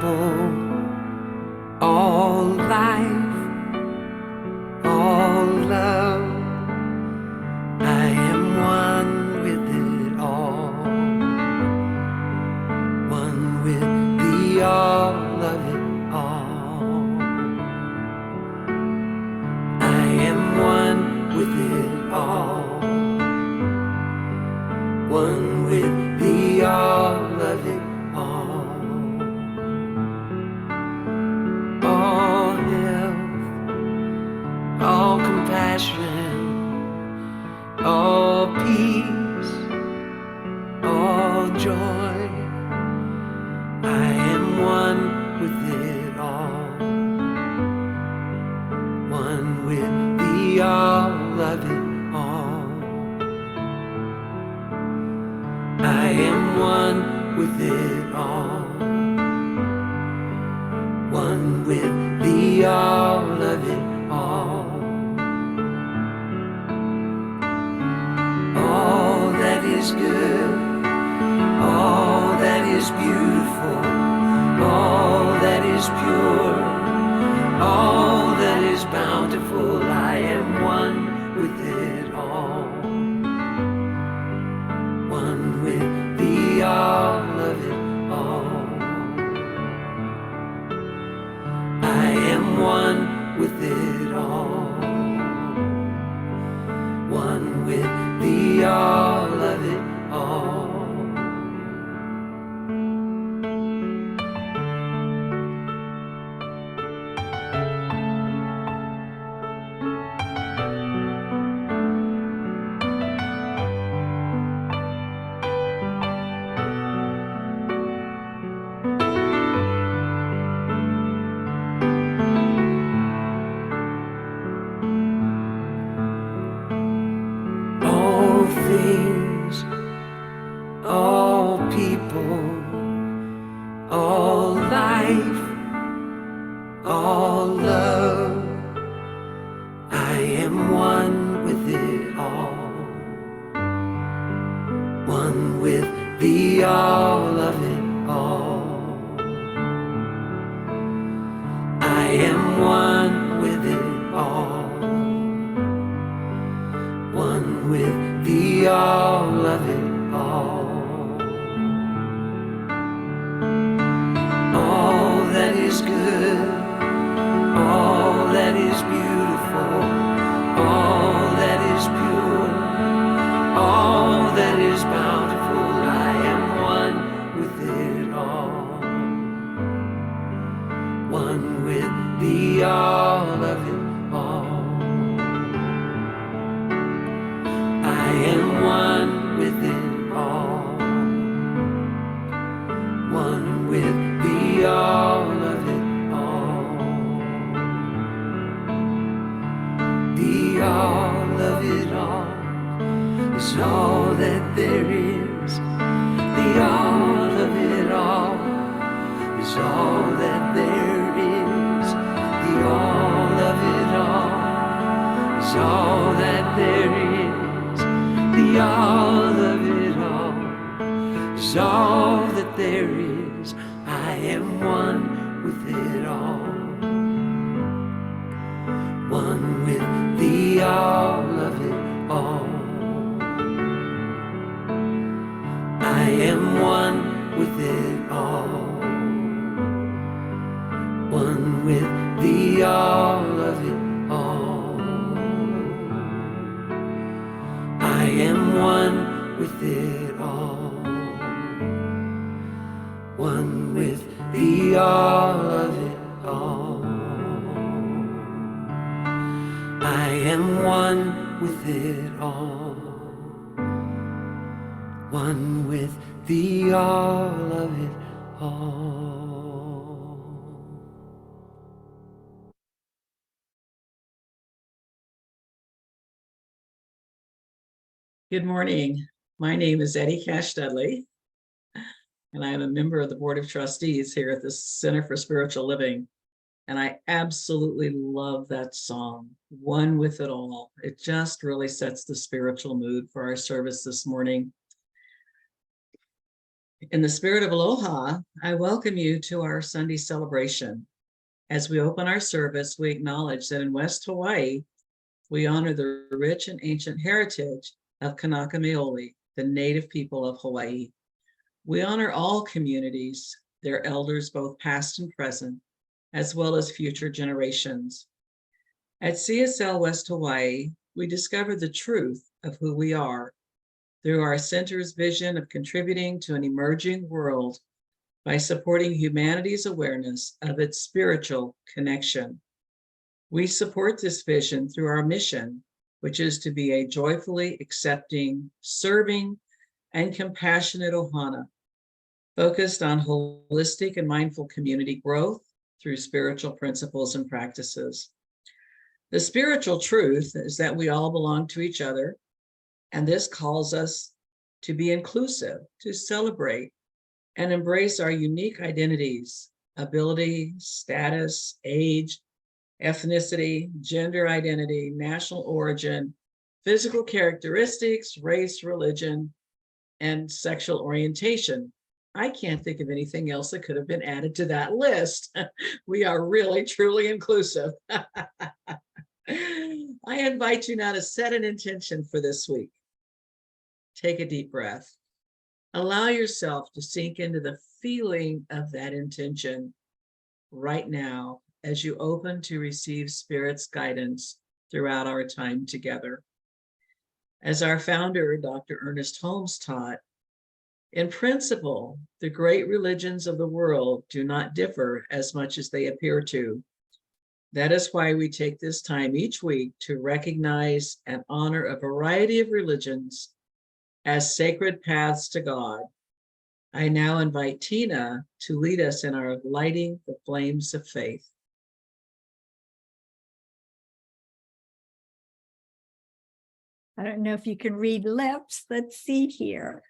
people, all life, all love. I am one with it all, one with the all of it all. I am one with it all, one with the all of it all. All health, all compassion, all peace, all joy. I am one with it all, one with the all of it all. I am one with it all, one with the all of it all. All that is good, all that is beautiful, all that is pure, all that is bountiful. I am one with it all, one with the all of it all. I am one with it all, one with the all of it all. All things, all people, all life, all love. I am one with it all, one with the all of it all. I am one with it all, one with the all of it all. All that is good, all that is beautiful, all that is pure, all that is bountiful. I am one with it all, one with the all of it all. I am one with it all, one with the all of it all. The all of it all is all that there is. The all of it all is all that there is. The all of it all is all that there is. The all of it all is all that there is. I am one with it all, one with the all of it all. I am one with it all, one with the all of it all. I am one with it all, one with the all of it all. I am one with it all, one with the all of it all. Good morning. My name is Eddie Cash Dudley, and I am a member of the Board of Trustees here at the Center for Spiritual Living. And I absolutely love that song, One with It All. It just really sets the spiritual mood for our service this morning. In the spirit of aloha, I welcome you to our Sunday celebration. As we open our service, we acknowledge that in West Hawaii, we honor the rich and ancient heritage of Kanaka Maoli, the native people of Hawaii. We honor all communities, their elders, both past and present, as well as future generations. At CSL West Hawaii, we discover the truth of who we are through our center's vision of contributing to an emerging world by supporting humanity's awareness of its spiritual connection. We support this vision through our mission, which is to be a joyfully accepting, serving, and compassionate ohana, focused on holistic and mindful community growth through spiritual principles and practices. The spiritual truth is that we all belong to each other, and this calls us to be inclusive, to celebrate and embrace our unique identities, ability, status, age, ethnicity, gender identity, national origin, physical characteristics, race, religion, and sexual orientation. I can't think of anything else that could have been added to that list. We are really, truly inclusive. I invite you now to set an intention for this week. Take a deep breath. Allow yourself to sink into the feeling of that intention right now as you open to receive Spirit's guidance throughout our time together. As our founder, Dr. Ernest Holmes, taught, in principle, the great religions of the world do not differ as much as they appear to. That is why we take this time each week to recognize and honor a variety of religions as sacred paths to God. I now invite Tina to lead us in our lighting the flames of faith. I don't know if you can read lips. Let's see here.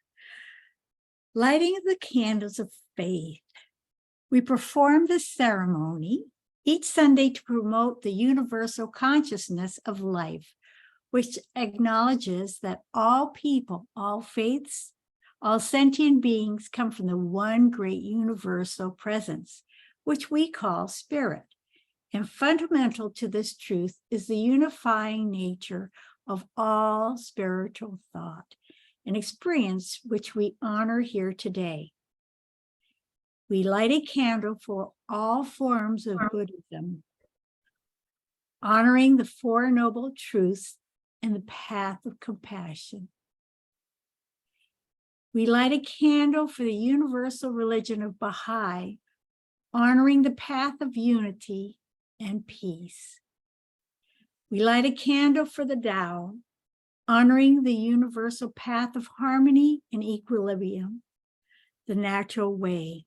Lighting the candles of faith. We perform this ceremony each Sunday to promote the universal consciousness of life, which acknowledges that all people, all faiths, all sentient beings come from the one great universal presence, which we call spirit. And fundamental to this truth is the unifying nature of all spiritual thought, an experience which we honor here today. We light a candle for all forms of Buddhism, honoring the Four Noble Truths and the path of compassion. We light a candle for the universal religion of Baha'i, honoring the path of unity and peace. We light a candle for the Tao, honoring the universal path of harmony and equilibrium, the natural way.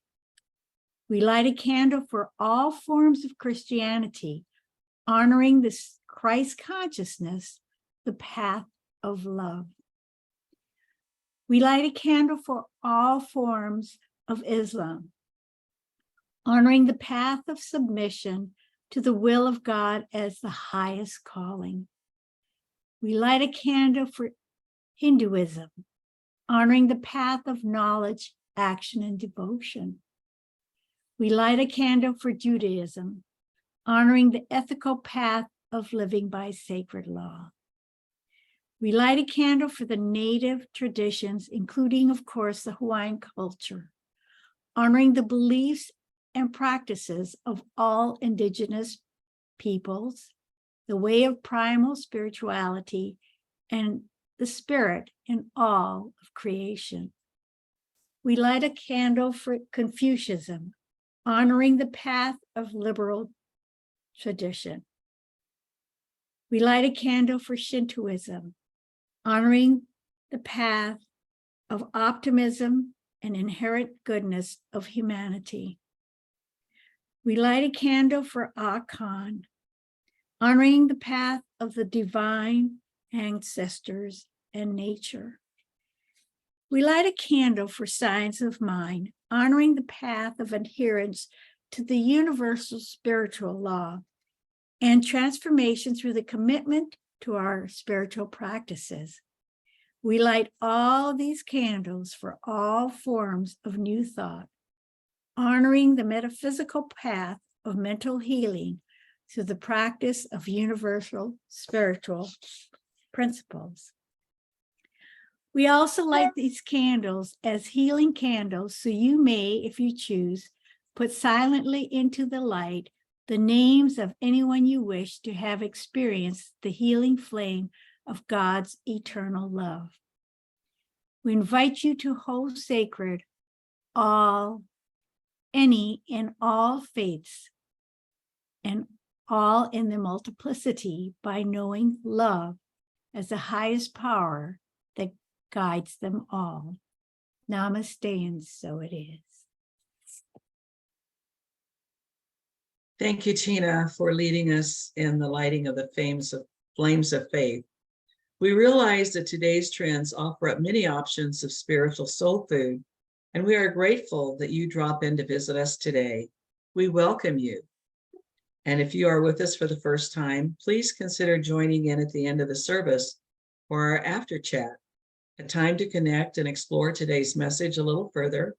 We light a candle for all forms of Christianity, honoring this Christ consciousness, the path of love. We light a candle for all forms of Islam, honoring the path of submission to the will of God as the highest calling. We light a candle for Hinduism, honoring the path of knowledge, action, and devotion. We light a candle for Judaism, honoring the ethical path of living by sacred law. We light a candle for the native traditions, including, of course, the Hawaiian culture, honoring the beliefs and practices of all indigenous peoples, the way of primal spirituality, and the spirit in all of creation. We light a candle for Confucianism, honoring the path of liberal tradition. We light a candle for Shintoism, honoring the path of optimism and inherent goodness of humanity. We light a candle for Akan, honoring the path of the divine ancestors and nature. We light a candle for Science of Mind, honoring the path of adherence to the universal spiritual law and transformation through the commitment to our spiritual practices. We light all these candles for all forms of new thought, honoring the metaphysical path of mental healing through the practice of universal spiritual principles. We also light these candles as healing candles, so you may, if you choose, put silently into the light the names of anyone you wish to have experienced the healing flame of God's eternal love. We invite you to hold sacred any and all faiths, and all in the multiplicity by knowing love as the highest power that guides them all. Namaste, and so it is. Thank you, Tina, for leading us in the lighting of the flames of faith. We realize that today's trends offer up many options of spiritual soul food, and we are grateful that you drop in to visit us today. We welcome you. And if you are with us for the first time, please consider joining in at the end of the service for our after chat, a time to connect and explore today's message a little further.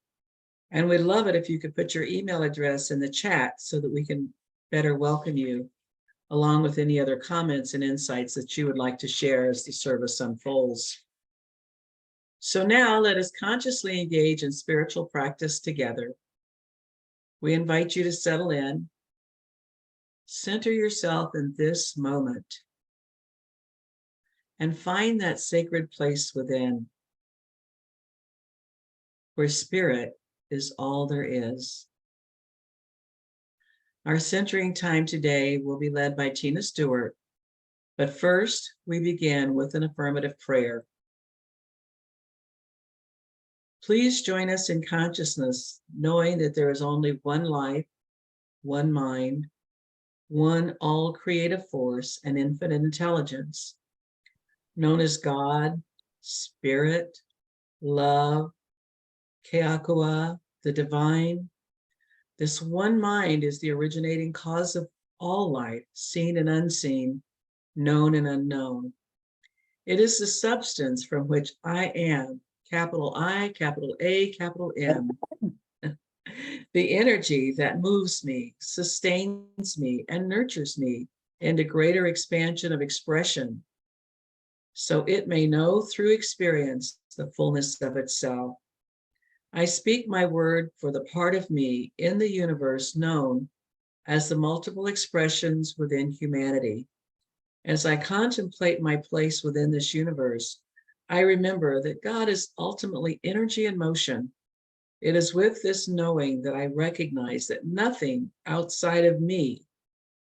And we'd love it if you could put your email address in the chat so that we can better welcome you, along with any other comments and insights that you would like to share as the service unfolds. So now let us consciously engage in spiritual practice together. We invite you to settle in, center yourself in this moment, and find that sacred place within, where spirit is all there is. Our centering time today will be led by Tina Stewart, but first we begin with an affirmative prayer. Please join us in consciousness, knowing that there is only one life, one mind, one all creative force and infinite intelligence, known as God, Spirit, Love, Keakua, the divine. This one mind is the originating cause of all life, seen and unseen, known and unknown. It is the substance from which I am, capital I, capital A, capital M. The energy that moves me, sustains me, and nurtures me into greater expansion of expression, so it may know through experience the fullness of itself. I speak my word for the part of me in the universe known as the multiple expressions within humanity. As I contemplate my place within this universe, I remember that God is ultimately energy and motion. It is with this knowing that I recognize that nothing outside of me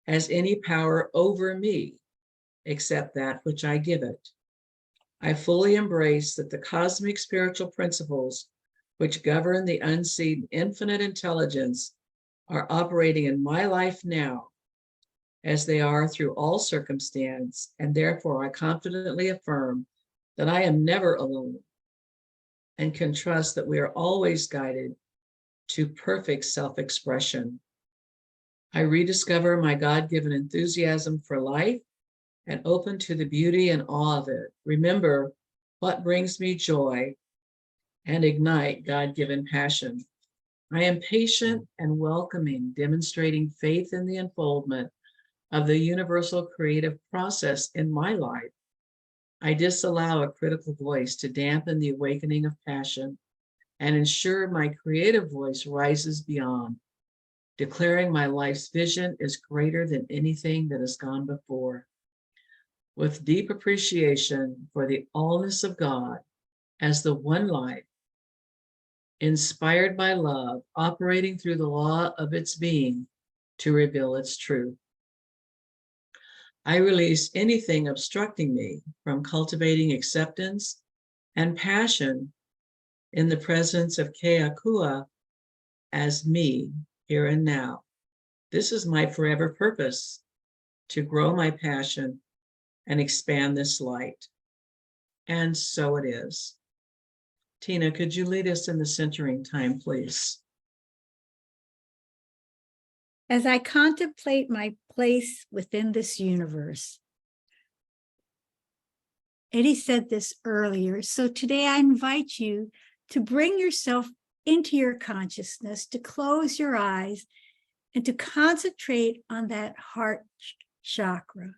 has any power over me except that which I give it. I fully embrace that the cosmic spiritual principles which govern the unseen infinite intelligence are operating in my life now, as they are through all circumstance, and therefore I confidently affirm that I am never alone and can trust that we are always guided to perfect self-expression. I rediscover my God-given enthusiasm for life and open to the beauty and awe of it. Remember what brings me joy and ignite God-given passion. I am patient and welcoming, demonstrating faith in the unfoldment of the universal creative process in my life. I disallow a critical voice to dampen the awakening of passion and ensure my creative voice rises beyond, declaring my life's vision is greater than anything that has gone before. With deep appreciation for the allness of God as the one life, inspired by love, operating through the law of its being to reveal its truth. I release anything obstructing me from cultivating acceptance and passion in the presence of Keakua as me here and now. This is my forever purpose, to grow my passion and expand this light. And so it is. Tina, could you lead us in the centering time, please? As I contemplate my place within this universe, Eddie said this earlier. So today I invite you to bring yourself into your consciousness, to close your eyes and to concentrate on that heart chakra.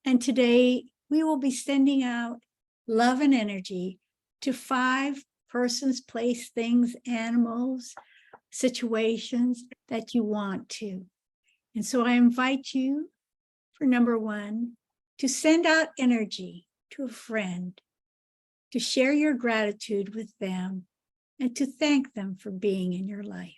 And today we will be sending out love and energy to 5 persons, place, things, animals, situations that you want to. And so I invite you for number 1, to send out energy to a friend, to share your gratitude with them, and to thank them for being in your life.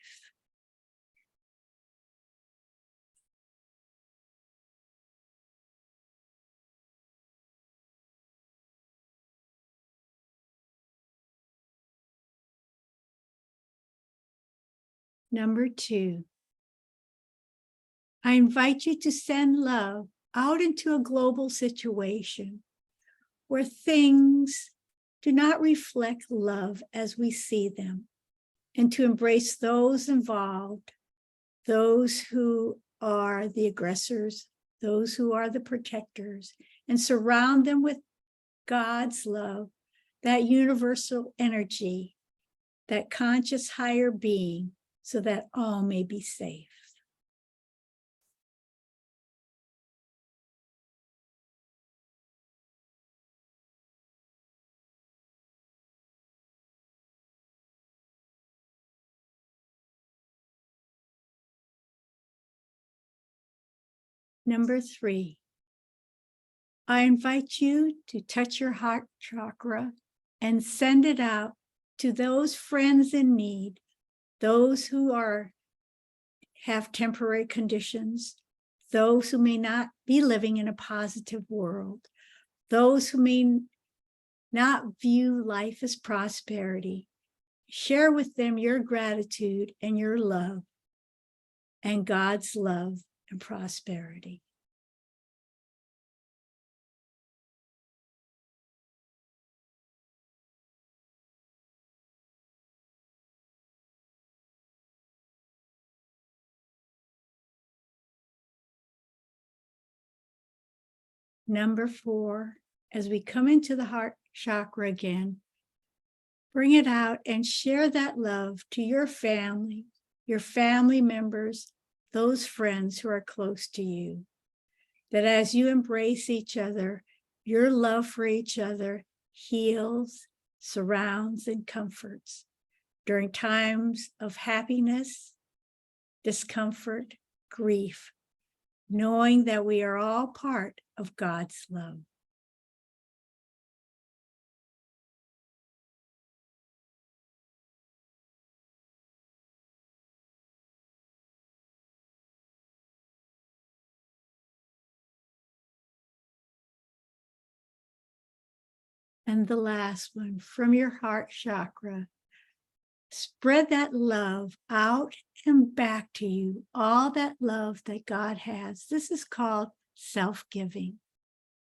Number 2, I invite you to send love out into a global situation where things do not reflect love as we see them, and to embrace those involved, those who are the aggressors, those who are the protectors, and surround them with God's love, that universal energy, that conscious higher being, so that all may be safe. Number 3, I invite you to touch your heart chakra and send it out to those friends in need, those who have temporary conditions, those who may not be living in a positive world, those who may not view life as prosperity. Share with them your gratitude and your love and God's love and prosperity. Number 4, as we come into the heart chakra again, bring it out and share that love to your family members, those friends who are close to you. That as you embrace each other, your love for each other heals, surrounds, and comforts during times of happiness, discomfort, grief, knowing that we are all part of God's love. And the last one, from your heart chakra, spread that love out and back to you, all that love that God has. This is called self-giving.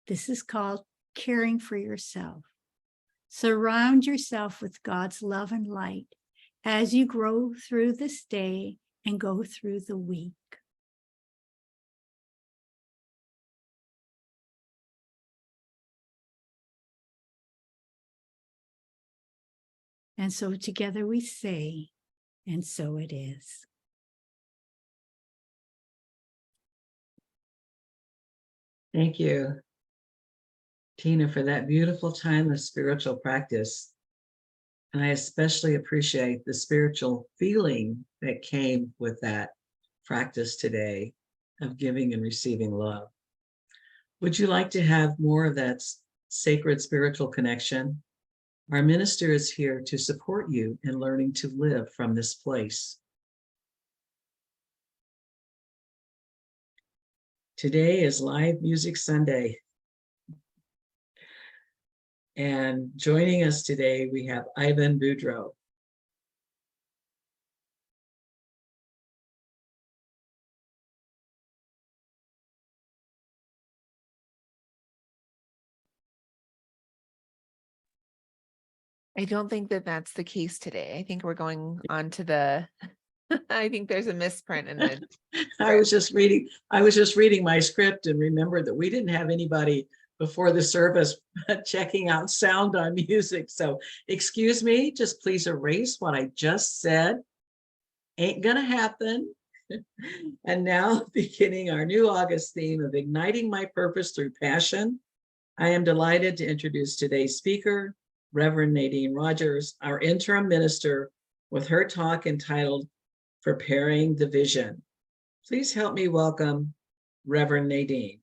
This is called caring for yourself. Surround yourself with God's love and light as you grow through this day and go through the week. And so together we say, and so it is. Thank you, Tina, for that beautiful time of spiritual practice. And I especially appreciate the spiritual feeling that came with that practice today of giving and receiving love. Would you like to have more of that sacred spiritual connection? Our minister is here to support you in learning to live from this place. Today is Live Music Sunday. And joining us today, we have Ivan Boudreau. I don't think that that's the case today. I think we're going on to the, I think there's a misprint in the I was just reading my script and remembered that we didn't have anybody before the service checking out sound on music. So excuse me, just please erase what I just said. Ain't gonna happen. And now beginning our new August theme of igniting my purpose through passion, I am delighted to introduce today's speaker, Reverend Nadene Rogers, our interim minister, with her talk entitled Preparing the Vision. Please help me welcome Reverend Nadene.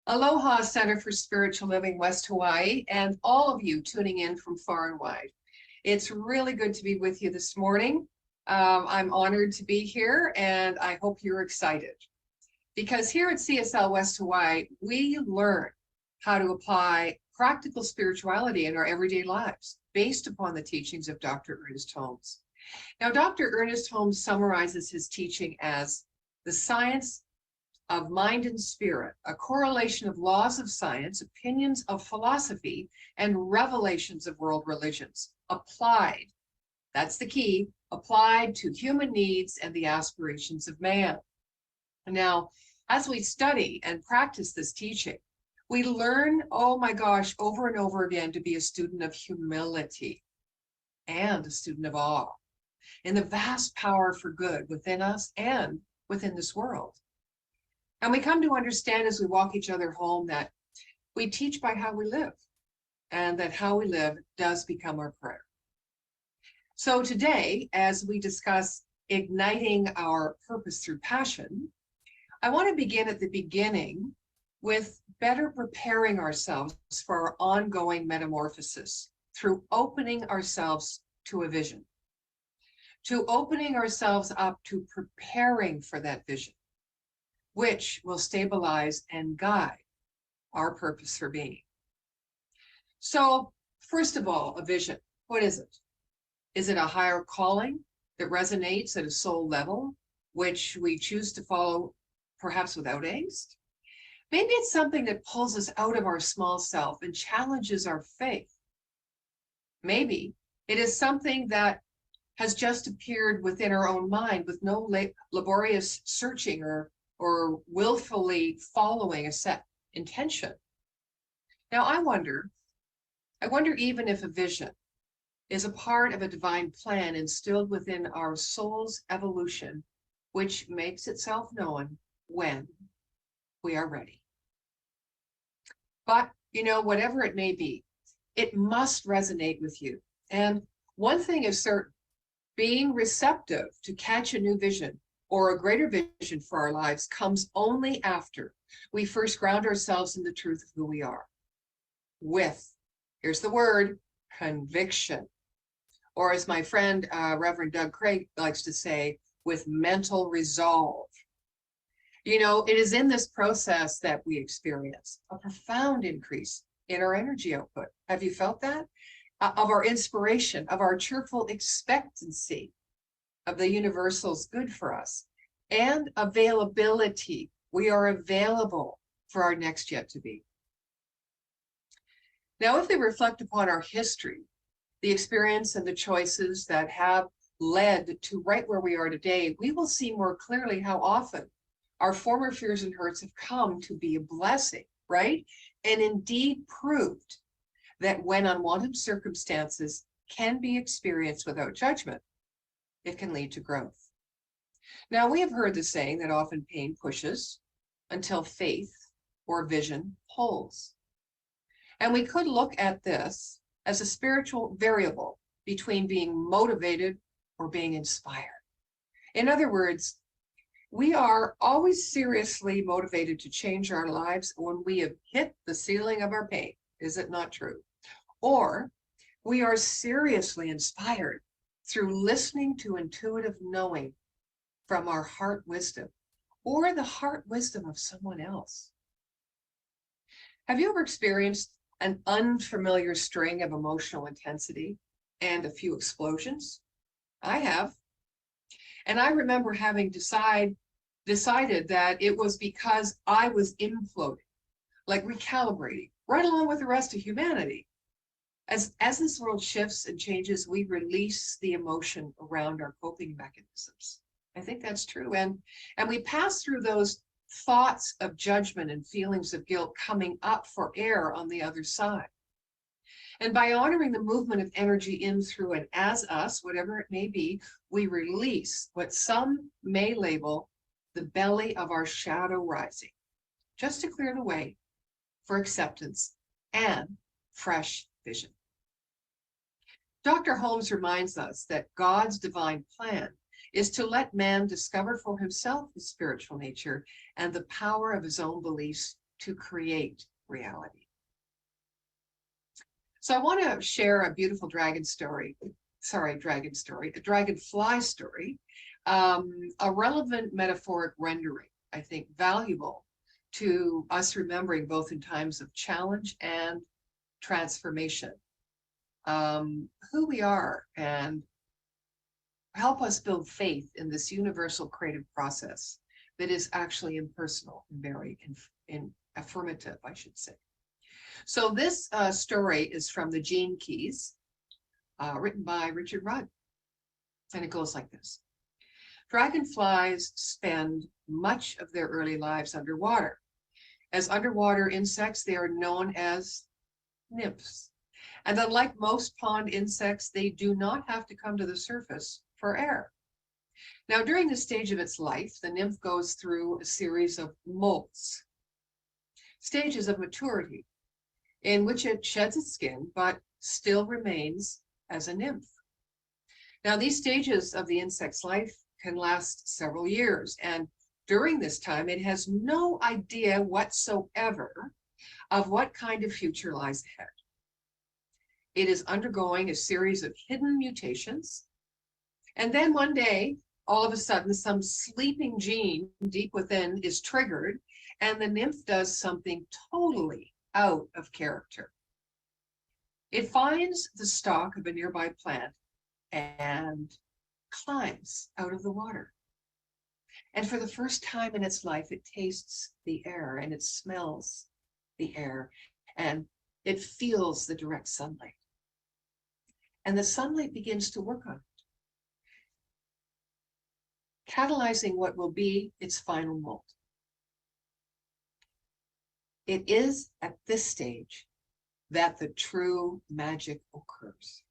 Aloha, Center for Spiritual Living, West Hawaii, and all of you tuning in from far and wide. It's really good to be with you this morning. I'm honored to be here, and I hope you're excited. Because here at CSL West Hawaii, we learn how to apply practical spirituality in our everyday lives based upon the teachings of Dr. Ernest Holmes. Now, Dr. Ernest Holmes summarizes his teaching as the science of mind and spirit, a correlation of laws of science, opinions of philosophy, and revelations of world religions, applied, that's the key, applied to human needs and the aspirations of man. Now, as we study and practice this teaching, we learn, oh my gosh, over and over again to be a student of humility and a student of awe in the vast power for good within us and within this world. And we come to understand as we walk each other home that we teach by how we live, and that how we live does become our prayer. So today, as we discuss igniting our purpose through passion, I want to begin at the beginning with better preparing ourselves for our ongoing metamorphosis through opening ourselves to a vision, to opening ourselves up to preparing for that vision, which will stabilize and guide our purpose for being. So, first of all, a vision. What is it? Is it a higher calling that resonates at a soul level, which we choose to follow perhaps without angst? Maybe it's something that pulls us out of our small self and challenges our faith. Maybe it is something that has just appeared within our own mind with no laborious searching or willfully following a set intention. Now, I wonder even if a vision is a part of a divine plan instilled within our soul's evolution, which makes itself known when we are ready. But, whatever it may be, it must resonate with you. And one thing is certain, being receptive to catch a new vision or a greater vision for our lives comes only after we first ground ourselves in the truth of who we are. With, here's the word, conviction. Or as my friend, Reverend Doug Craig likes to say, with mental resolve. It is in this process that we experience a profound increase in our energy output. Have you felt that? Of our inspiration, of our cheerful expectancy of the universal's good for us, and availability. We are available for our next yet to be. Now, if we reflect upon our history, the experience and the choices that have led to right where we are today, we will see more clearly how often our former fears and hurts have come to be a blessing, right? And indeed proved that when unwanted circumstances can be experienced without judgment, it can lead to growth. Now, we have heard the saying that often pain pushes until faith or vision pulls. And we could look at this as a spiritual variable between being motivated or being inspired. In other words, we are always seriously motivated to change our lives when we have hit the ceiling of our pain. Is it not true? Or we are seriously inspired through listening to intuitive knowing from our heart wisdom or the heart wisdom of someone else. Have you ever experienced an unfamiliar string of emotional intensity and a few explosions? I have. And I remember having decided that it was because I was imploding, like recalibrating, right along with the rest of humanity. As this world shifts and changes, we release the emotion around our coping mechanisms. I think that's true. And we pass through those thoughts of judgment and feelings of guilt coming up for air on the other side. And by honoring the movement of energy in, through, and as us, whatever it may be, we release what some may label the belly of our shadow rising, just to clear the way for acceptance and fresh vision. Dr. Holmes reminds us that God's divine plan is to let man discover for himself his spiritual nature and the power of his own beliefs to create reality. So I want to share a beautiful dragonfly story, a relevant metaphoric rendering, I think valuable to us remembering both in times of challenge and transformation, who we are, and help us build faith in this universal creative process that is actually impersonal and very affirmative, I should say. So this story is from the Gene Keys, written by Richard Rudd, and it goes like this. Dragonflies spend much of their early lives underwater. As underwater insects, they are known as nymphs. And unlike most pond insects, they do not have to come to the surface for air. Now, during this stage of its life, the nymph goes through a series of molts, stages of maturity, in which it sheds its skin, but still remains as a nymph. Now, these stages of the insect's life can last several years, and during this time, it has no idea whatsoever of what kind of future lies ahead. It is undergoing a series of hidden mutations, and then one day, all of a sudden, some sleeping gene deep within is triggered, and the nymph does something totally out of character. It finds the stalk of a nearby plant and climbs out of the water. And for the first time in its life, it tastes the air and it smells the air and it feels the direct sunlight. And the sunlight begins to work on it, catalyzing what will be its final molt. It is at this stage that the true magic occurs.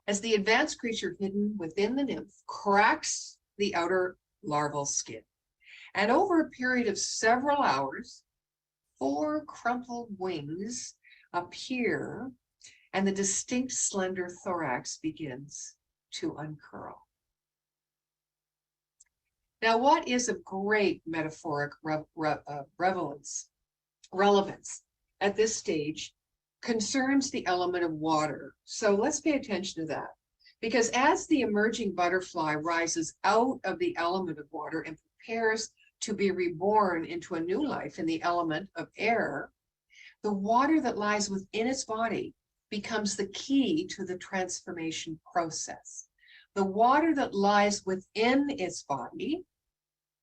As the advanced creature hidden within the nymph cracks the outer larval skin, and over a period of several hours, 4 crumpled wings appear, and the distinct slender thorax begins to uncurl. Now, what is of great metaphoric relevance at this stage concerns the element of water. So let's pay attention to that, because as the emerging butterfly rises out of the element of water and prepares to be reborn into a new life in the element of air, the water that lies within its body becomes the key to the transformation process. The water that lies within its body,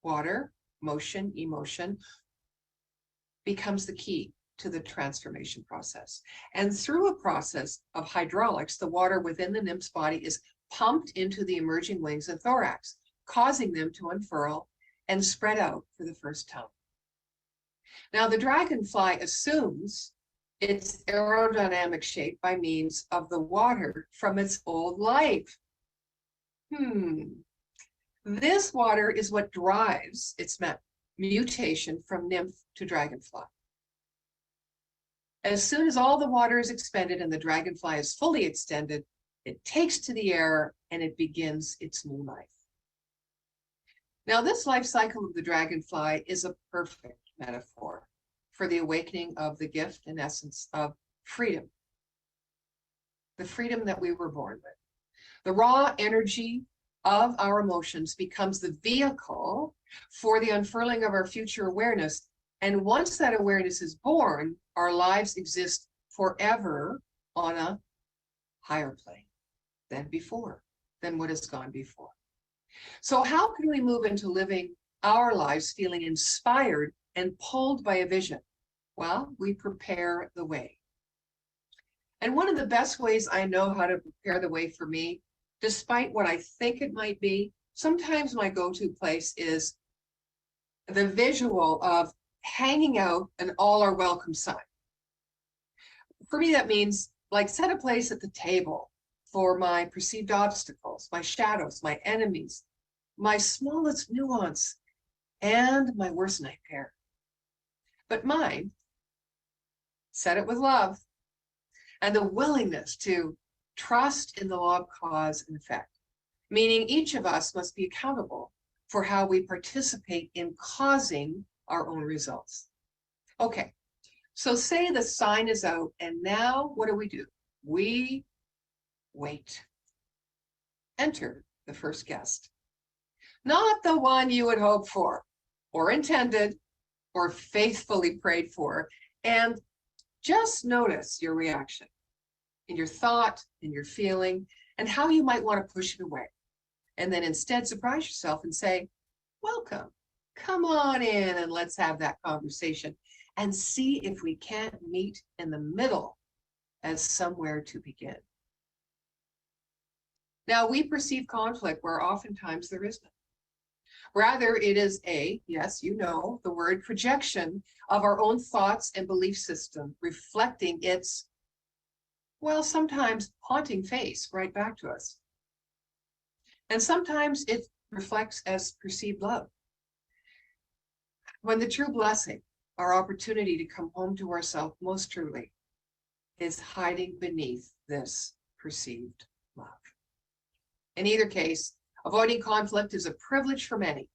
water, motion, emotion, becomes the key to the transformation process. And through a process of hydraulics, the water within the nymph's body is pumped into the emerging wings and thorax, causing them to unfurl and spread out for the first time. Now, the dragonfly assumes its aerodynamic shape by means of the water from its old life. This water is what drives its mutation from nymph to dragonfly. As soon as all the water is expended and the dragonfly is fully extended, it takes to the air and it begins its new life. Now, this life cycle of the dragonfly is a perfect metaphor for the awakening of the gift and essence of freedom, the freedom that we were born with. The raw energy of our emotions becomes the vehicle for the unfurling of our future awareness. And once that awareness is born, our lives exist forever on a higher plane than what has gone before. So how can we move into living our lives feeling inspired and pulled by a vision? Well, we prepare the way. And one of the best ways I know how to prepare the way for me, despite what I think it might be, sometimes my go-to place is the visual of hanging out an all are welcome sign. For me, that means like set a place at the table for my perceived obstacles, my shadows, my enemies, my smallest nuance, and my worst nightmare. But mine, set it with love and the willingness to trust in the law of cause and effect, meaning each of us must be accountable for how we participate in causing our own results. Okay, so say the sign is out, and now what do? We wait. Enter the first guest. Not the one you would hope for, or intended, or faithfully prayed for, and just notice your reaction in your thought, in your feeling, and how you might want to push it away. And then instead surprise yourself and say, welcome, come on in and let's have that conversation and see if we can't meet in the middle as somewhere to begin. Now, we perceive conflict where oftentimes there isn't. Rather, it is yes, you know, the word projection of our own thoughts and belief system, reflecting its, well, sometimes haunting face right back to us. And sometimes it reflects as perceived love. When the true blessing, our opportunity to come home to ourselves most truly, is hiding beneath this perceived love. In either case, avoiding conflict is a privilege for many,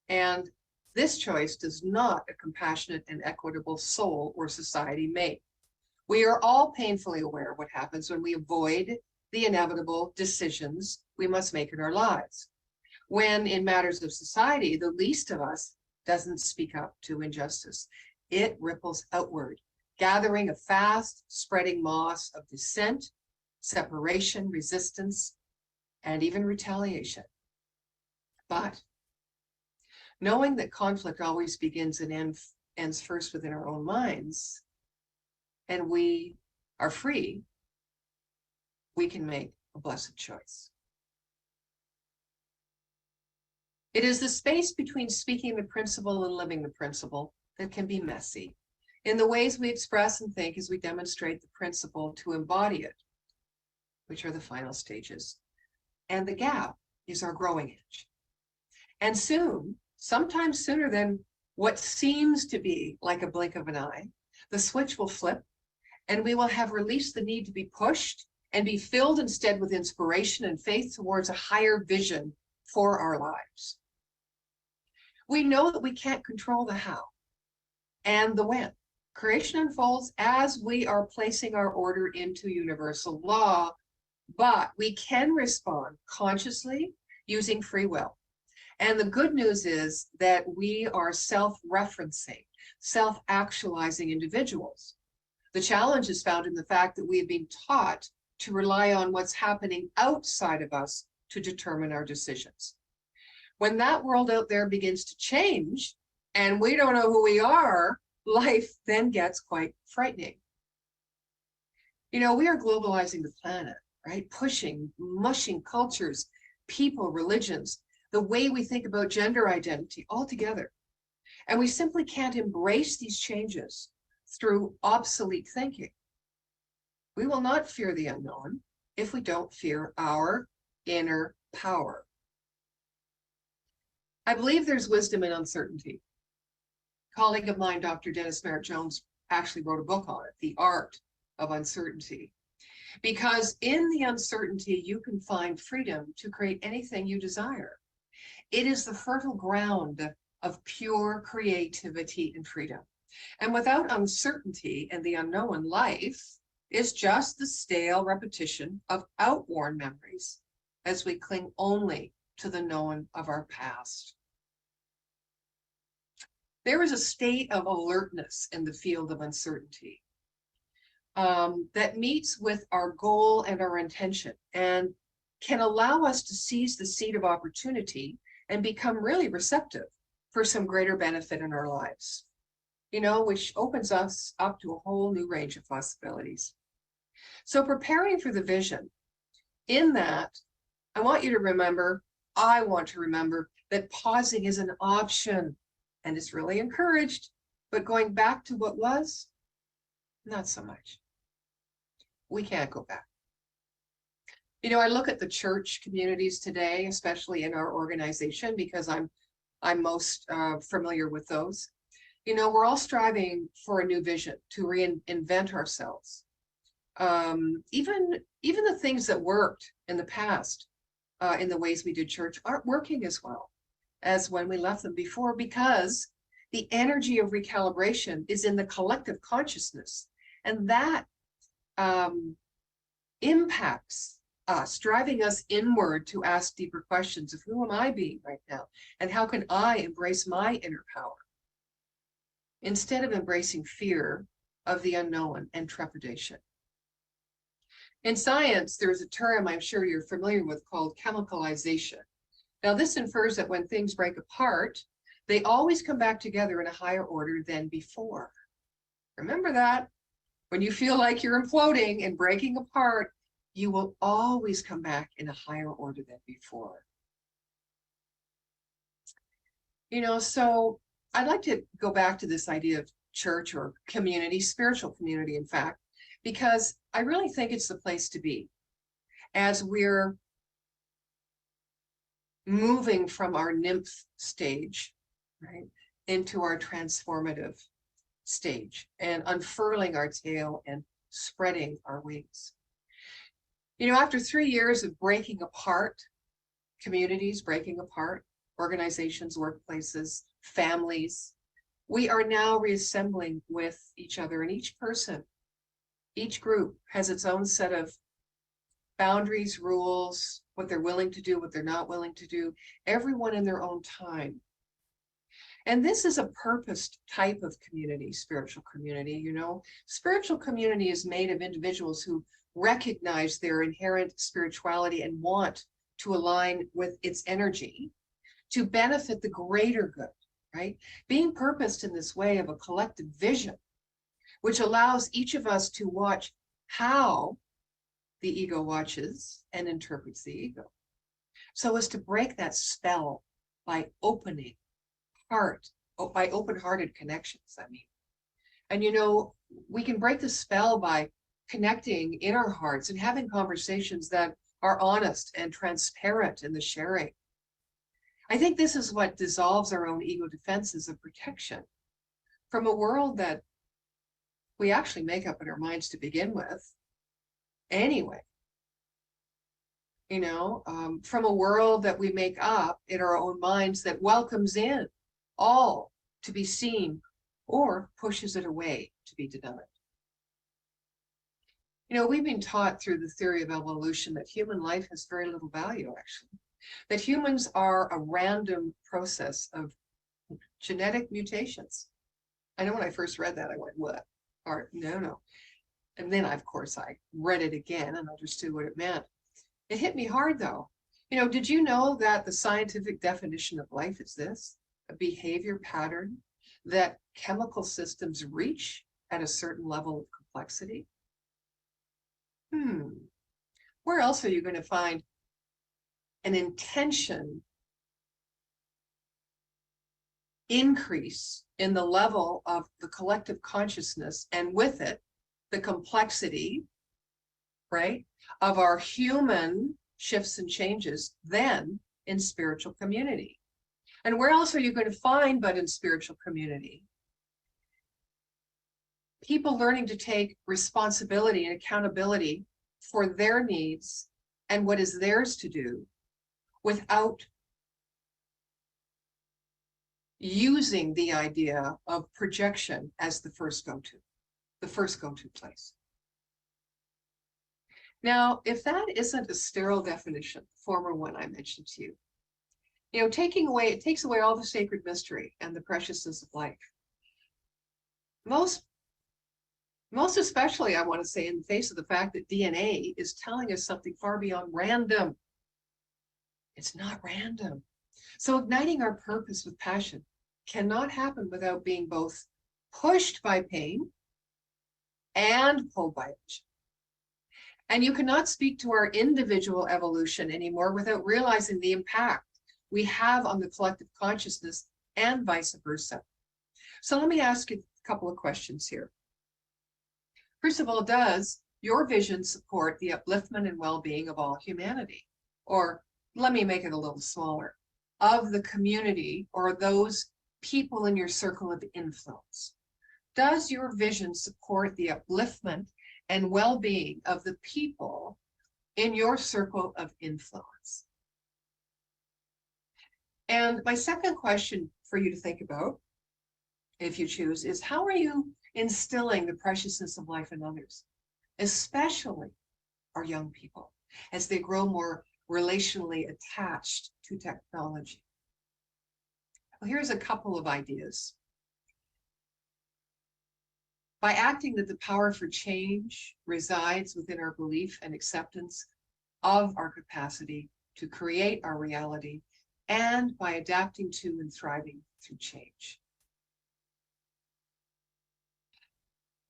and this choice does not a compassionate and equitable soul or society make. We are all painfully aware of what happens when we avoid the inevitable decisions we must make in our lives. When in matters of society, the least of us doesn't speak up to injustice. It ripples outward, gathering a fast spreading moss of dissent, separation, resistance, and even retaliation. But knowing that conflict always begins and ends first within our own minds, and we are free, we can make a blessed choice. It is the space between speaking the principle and living the principle that can be messy in the ways we express and think as we demonstrate the principle to embody it, which are the final stages. And the gap is our growing edge. And soon, sometimes sooner than what seems to be like a blink of an eye, the switch will flip and we will have released the need to be pushed and be filled instead with inspiration and faith towards a higher vision for our lives. We know that we can't control the how and the when. Creation unfolds as we are placing our order into universal law, but we can respond consciously using free will. And the good news is that we are self-referencing, self-actualizing individuals. The challenge is found in the fact that we have been taught to rely on what's happening outside of us to determine our decisions. When that world out there begins to change and we don't know who we are, life then gets quite frightening. You know, we are globalizing the planet, right? Pushing, mushing cultures, people, religions, the way we think about gender identity all together. And we simply can't embrace these changes through obsolete thinking. We will not fear the unknown if we don't fear our inner power. I believe there's wisdom in uncertainty. A colleague of mine, Dr. Dennis Merritt Jones, actually wrote a book on it, The Art of Uncertainty. Because in the uncertainty, you can find freedom to create anything you desire. It is the fertile ground of pure creativity and freedom. And without uncertainty and the unknown, life is just the stale repetition of outworn memories as we cling only to the known of our past. There is a state of alertness in the field of uncertainty that meets with our goal and our intention and can allow us to seize the seed of opportunity and become really receptive for some greater benefit in our lives, you know, which opens us up to a whole new range of possibilities. So preparing for the vision, in that, I want you to remember, I want to remember that pausing is an option and it's really encouraged, but going back to what was, not so much. We can't go back. You know, I look at the church communities today, especially in our organization, because I'm most familiar with those. You know, we're all striving for a new vision, to reinvent ourselves. Even the things that worked in the past, in the ways we did church, aren't working as well as when we left them before, because the energy of recalibration is in the collective consciousness, and that impacts us, driving us inward to ask deeper questions of who am I being right now, and how can I embrace my inner power, instead of embracing fear of the unknown and trepidation. In science, there's a term I'm sure you're familiar with called chemicalization. Now, this infers that when things break apart, they always come back together in a higher order than before. Remember that. When you feel like you're imploding and breaking apart, you will always come back in a higher order than before. You know, so I'd like to go back to this idea of church or community, spiritual community, in fact, because I really think it's the place to be as we're moving from our nymph stage, right, into our transformative stage and unfurling our tail and spreading our wings. You know, after 3 years of breaking apart, communities breaking apart, organizations, workplaces, families, we are now reassembling with each other, and each person, each group has its own set of boundaries, rules, what they're willing to do, what they're not willing to do, everyone in their own time. And this is a purposed type of community, spiritual community. You know, spiritual community is made of individuals who recognize their inherent spirituality and want to align with its energy to benefit the greater good, right? Being purposed in this way of a collective vision, which allows each of us to watch how the ego watches and interprets the ego, so as to break that spell by opening heart, by open-hearted connections, I mean. And you know, we can break the spell by connecting in our hearts and having conversations that are honest and transparent in the sharing. I think this is what dissolves our own ego defenses of protection from a world that we actually make up in our minds to begin with anyway. You know, from a world that we make up in our own minds that welcomes in all to be seen or pushes it away to be denied. You know, we've been taught through the theory of evolution that human life has very little value, actually. That humans are a random process of genetic mutations. I know when I first read that, I went, what? Or, no. And then, of course, I read it again and understood what it meant. It hit me hard, though. You know, did you know that the scientific definition of life is this? A behavior pattern that chemical systems reach at a certain level of complexity? Where else are you going to find an intention increase in the level of the collective consciousness, and with it, the complexity, right, of our human shifts and changes, than in spiritual community? And where else are you going to find but in spiritual community? People learning to take responsibility and accountability for their needs and what is theirs to do without using the idea of projection as the first go-to place. Now, if that isn't a sterile definition, the former one I mentioned to you, you know, it takes away all the sacred mystery and the preciousness of life. Most especially, I want to say, in the face of the fact that DNA is telling us something far beyond random. It's not random. So igniting our purpose with passion cannot happen without being both pushed by pain and pulled by it. And you cannot speak to our individual evolution anymore without realizing the impact we have on the collective consciousness and vice versa. So let me ask you a couple of questions here. First of all, does your vision support the upliftment and well-being of all humanity? Or let me make it a little smaller, of the community or those people in your circle of influence? Does your vision support the upliftment and well-being of the people in your circle of influence? And my second question for you to think about, if you choose, is how are you instilling the preciousness of life in others, especially our young people, as they grow more relationally attached to technology? Well, here's a couple of ideas. By acting that the power for change resides within our belief and acceptance of our capacity to create our reality, and by adapting to and thriving through change.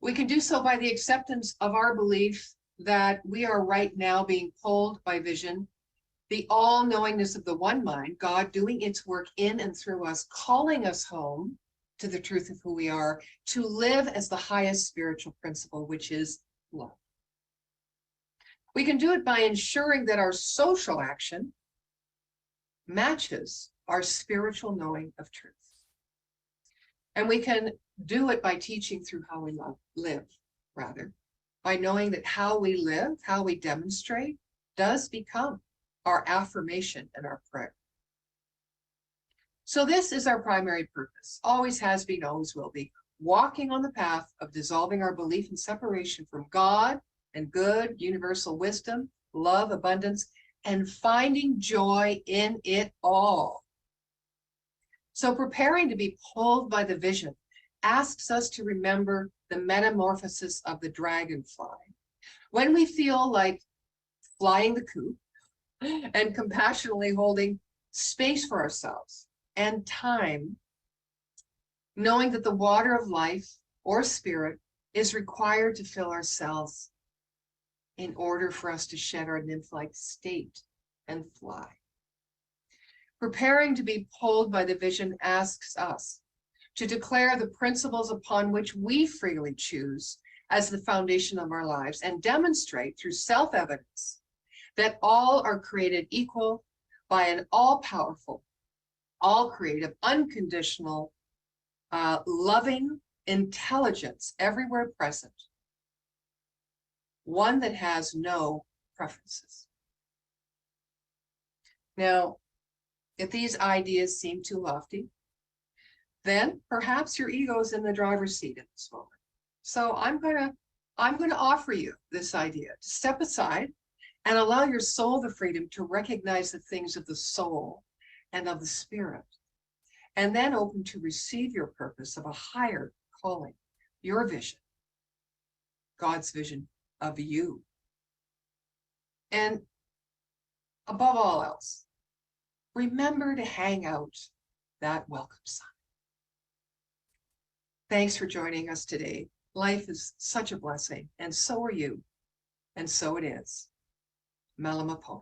We can do so by the acceptance of our belief that we are right now being pulled by vision, the all-knowingness of the one mind, God doing its work in and through us, calling us home to the truth of who we are, to live as the highest spiritual principle, which is love. We can do it by ensuring that our social action matches our spiritual knowing of truth. And we can do it by teaching through how we live, by knowing that how we live, how we demonstrate, does become our affirmation and our prayer. So this is our primary purpose, always has been, always will be, walking on the path of dissolving our belief in separation from God and good, universal wisdom, love, abundance, and finding joy in it all. So preparing to be pulled by the vision asks us to remember the metamorphosis of the dragonfly. When we feel like flying the coop and compassionately holding space for ourselves and time, knowing that the water of life or spirit is required to fill our cells in order for us to shed our nymph-like state and fly. Preparing to be pulled by the vision asks us to declare the principles upon which we freely choose as the foundation of our lives and demonstrate through self-evidence that all are created equal by an all-powerful, all-creative, unconditional, loving intelligence everywhere present, one that has no preferences. Now, if these ideas seem too lofty, then perhaps your ego is in the driver's seat at this moment. So I'm going to offer you this idea to step aside and allow your soul the freedom to recognize the things of the soul and of the spirit, and then open to receive your purpose of a higher calling, your vision, God's vision of you. And above all else, remember to hang out that welcome sign. Thanks for joining us today. Life is such a blessing, and so are you, and so it is. Malamapona.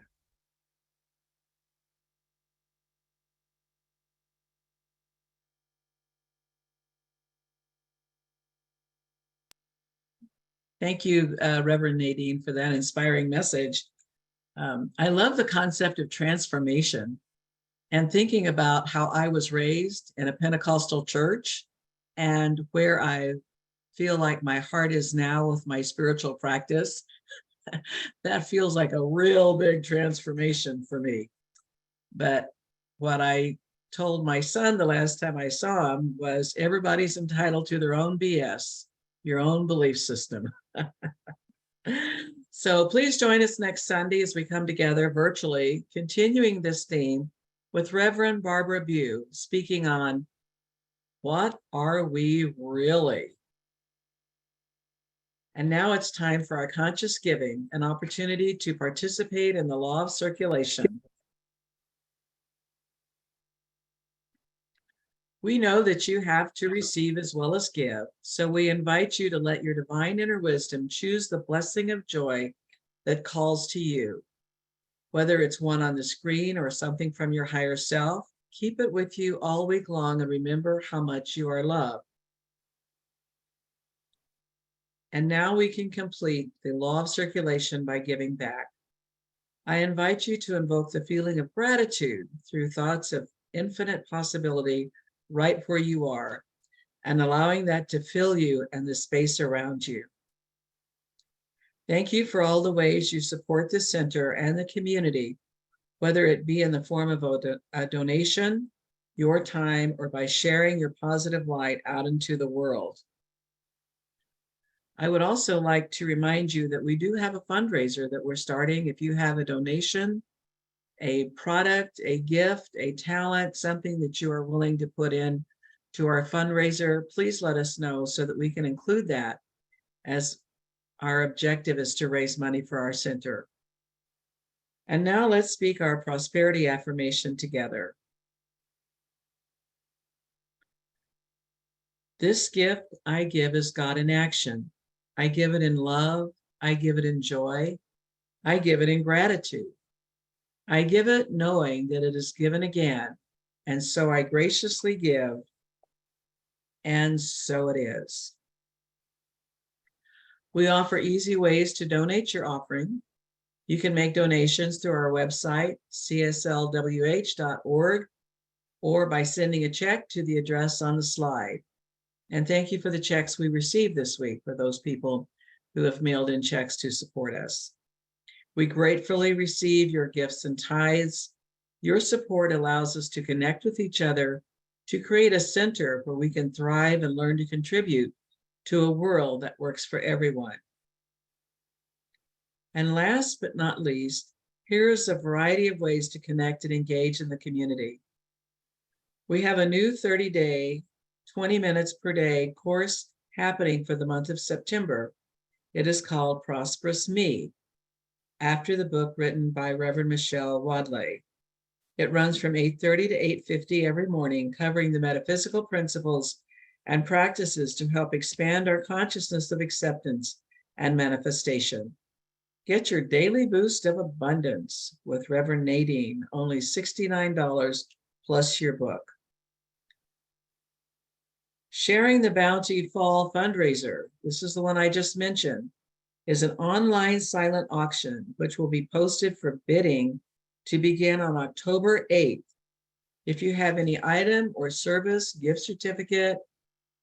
Thank you, Reverend Nadine, for that inspiring message. I love the concept of transformation and thinking about how I was raised in a Pentecostal church and where I feel like my heart is now with my spiritual practice. That feels like a real big transformation for me. But what I told my son the last time I saw him was everybody's entitled to their own BS, your own belief system. So please join us next Sunday as we come together virtually, continuing this theme with Reverend Barbara Bew, speaking on what are we really? And now it's time for our conscious giving, an opportunity to participate in the law of circulation. We know that you have to receive as well as give, so we invite you to let your divine inner wisdom choose the blessing of joy that calls to you. Whether it's one on the screen or something from your higher self, keep it with you all week long and remember how much you are loved. And now we can complete the law of circulation by giving back. I invite you to invoke the feeling of gratitude through thoughts of infinite possibility right where you are, and allowing that to fill you and the space around you. Thank you for all the ways you support the center and the community, whether it be in the form of a donation, your time, or by sharing your positive light out into the world. I would also like to remind you that we do have a fundraiser that we're starting. If you have a donation, a product, a gift, a talent, something that you are willing to put in to our fundraiser, please let us know so that we can include that, as our objective is to raise money for our center. And now let's speak our prosperity affirmation together. This gift I give is God in action. I give it in love. I give it in joy. I give it in gratitude. I give it knowing that it is given again, and so I graciously give, and so it is. We offer easy ways to donate your offering. You can make donations through our website, cslwh.org, or by sending a check to the address on the slide. And thank you for the checks we received this week for those people who have mailed in checks to support us. We gratefully receive your gifts and tithes. Your support allows us to connect with each other, to create a center where we can thrive and learn to contribute to a world that works for everyone. And last but not least, here's a variety of ways to connect and engage in the community. We have a new 30-day, 20 minutes per day course happening for the month of September. It is called Prosperous Me, after the book written by Reverend Michelle Wadley. It runs from 8:30 to 8:50 every morning, covering the metaphysical principles and practices to help expand our consciousness of acceptance and manifestation. Get your daily boost of abundance with Reverend Nadene, only $69 plus your book. Sharing the Bounty Fall fundraiser, this is the one I just mentioned, is an online silent auction, which will be posted for bidding to begin on October 8th. If you have any item or service, gift certificate,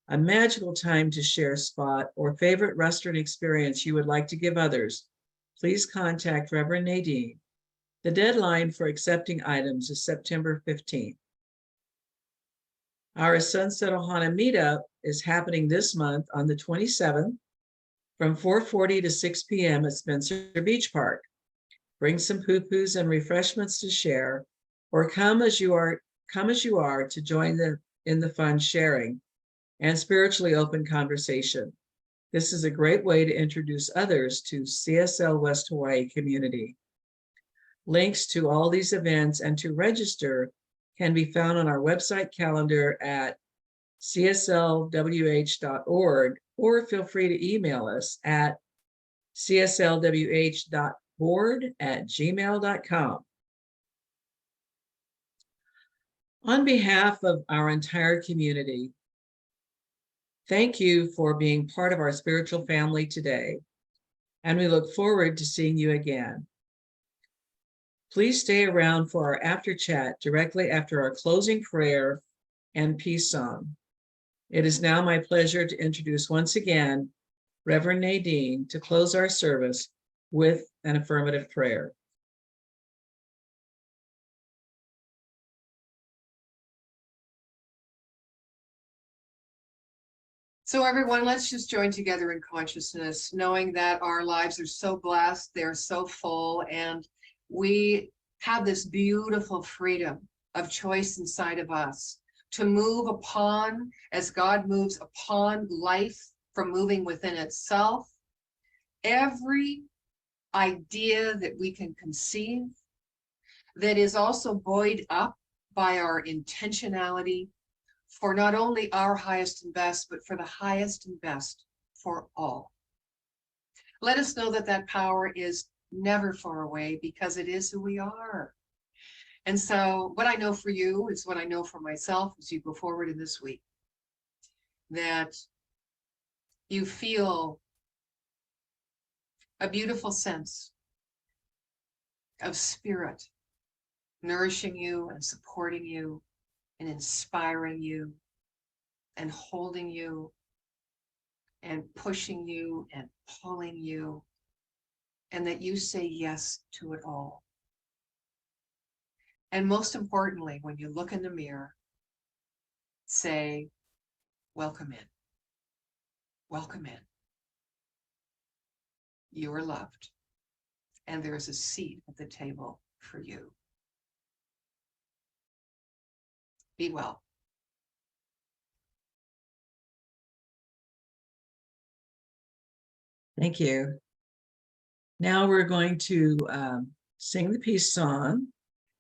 a magical time to share spot, or favorite restaurant experience you would like to give others, please contact Reverend Nadene. The deadline for accepting items is September 15th. Our Sunset Ohana meetup is happening this month on the 27th from 4:40 to 6 p.m. at Spencer Beach Park. Bring some poo-poos and refreshments to share, or come as you are to join in the fun sharing and spiritually open conversation. This is a great way to introduce others to CSL West Hawaii community. Links to all these events and to register can be found on our website calendar at cslwh.org, or feel free to email us at cslwh.board@gmail.com. On behalf of our entire community, thank you for being part of our spiritual family today, and we look forward to seeing you again. Please stay around for our after chat directly after our closing prayer and peace song. It is now my pleasure to introduce once again Reverend Nadene to close our service with an affirmative prayer. So everyone, let's just join together in consciousness, knowing that our lives are so blessed, they're so full, and we have this beautiful freedom of choice inside of us to move upon, as God moves upon life from moving within itself, every idea that we can conceive that is also buoyed up by our intentionality for not only our highest and best, but for the highest and best for all. Let us know that that power is never far away, because it is who we are. And so what I know for you is what I know for myself as you go forward in this week, that you feel a beautiful sense of spirit nourishing you and supporting you and inspiring you and holding you and pushing you and pulling you, and that you say yes to it all. And most importantly, when you look in the mirror, say, welcome in. Welcome in. You are loved, and there is a seat at the table for you. Be well. Thank you. Now we're going to sing the peace song.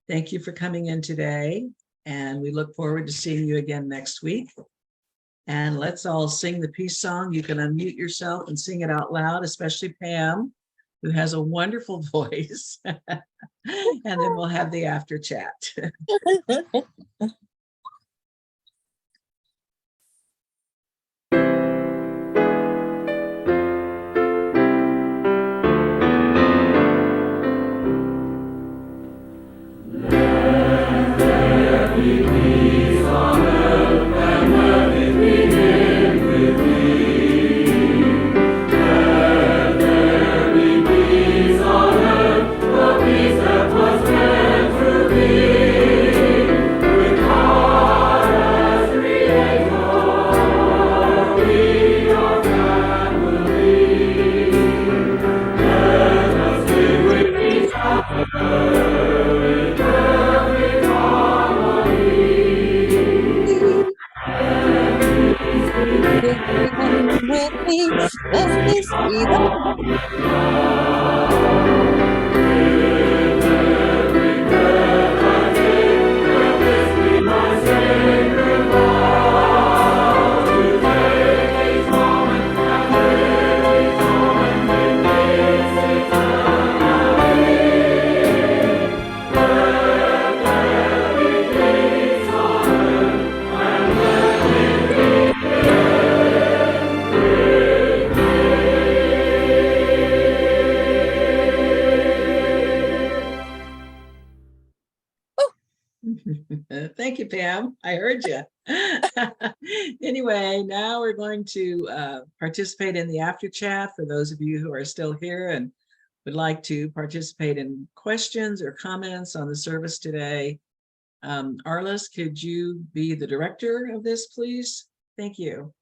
Thank you for coming in today, and we look forward to seeing you again next week. And let's all sing the peace song. You can unmute yourself and sing it out loud, especially Pam, who has a wonderful voice. And then we'll have the after chat. Let peace be the Thank you, Pam. I heard you. Anyway, now we're going to participate in the after chat for those of you who are still here and would like to participate in questions or comments on the service today. Arliss, could you be the director of this, please? Thank you.